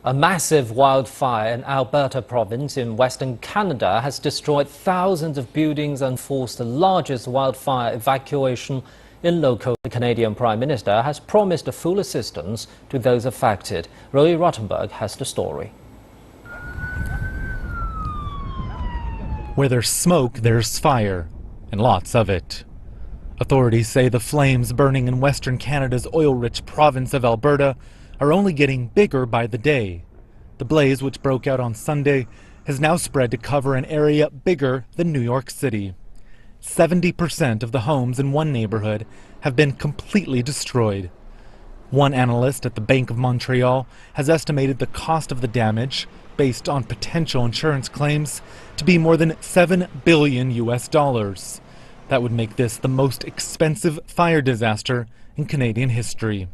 A massive wildfire in Alberta province in Western Canada has destroyed thousands of buildings and forced the largest wildfire evacuation in local. The Canadian Prime Minister has promised full assistance to those affected. Roy Rottenberg has the story. Where there's smoke, there's fire, and lots of it. Authorities say the flames burning in Western Canada's oil-rich province of Alberta are only getting bigger by the day. The blaze, which broke out on Sunday, has now spread to cover an area bigger than New York City. 70% of the homes in one neighborhood have been completely destroyed. One analyst at the Bank of Montreal has estimated the cost of the damage, based on potential insurance claims, to be more than $7 billion. That would make this the most expensive fire disaster in Canadian history.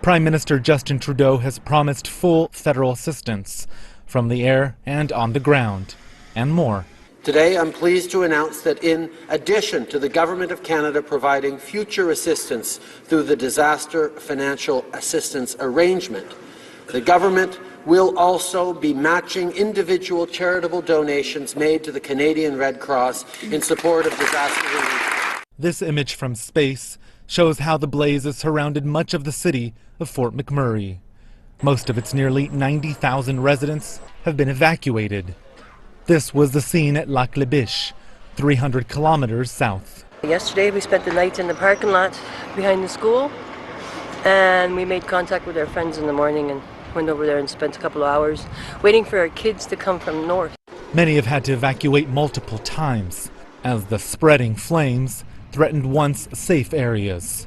Prime Minister Justin Trudeau has promised full federal assistance from the air and on the ground, and more. Today, I'm pleased to announce that in addition to the Government of Canada providing future assistance through the Disaster Financial Assistance Arrangement, the Government will also be matching individual charitable donations made to the Canadian Red Cross in support of disaster relief. This image from space shows how the blaze has surrounded much of the city of Fort McMurray. Most of its nearly 90,000 residents have been evacuated. This was the scene at Lac La Biche, 300 kilometers south. Yesterday we spent the night in the parking lot behind the school, and we made contact with our friends in the morning and went over there and spent a couple of hours waiting for our kids to come from north. Many have had to evacuate multiple times as the spreading flames threatened once safe areas.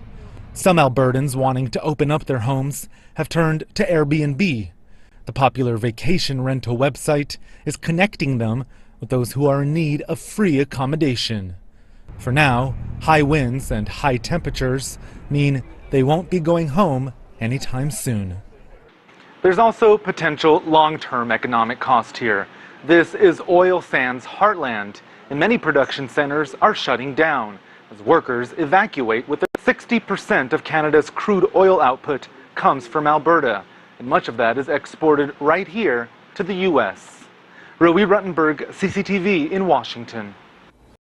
Some Albertans wanting to open up their homes have turned to Airbnb. The popular vacation rental website is connecting them with those who are in need of free accommodation. For now, high winds and high temperatures mean they won't be going home anytime soon. There's also potential long-term economic cost here. This is oil sands heartland, and many production centers are shutting down as workers evacuate. With 60% of Canada's crude oil output comes from Alberta, and much of that is exported right here to the U.S. Roy Rottenberg, CCTV in Washington.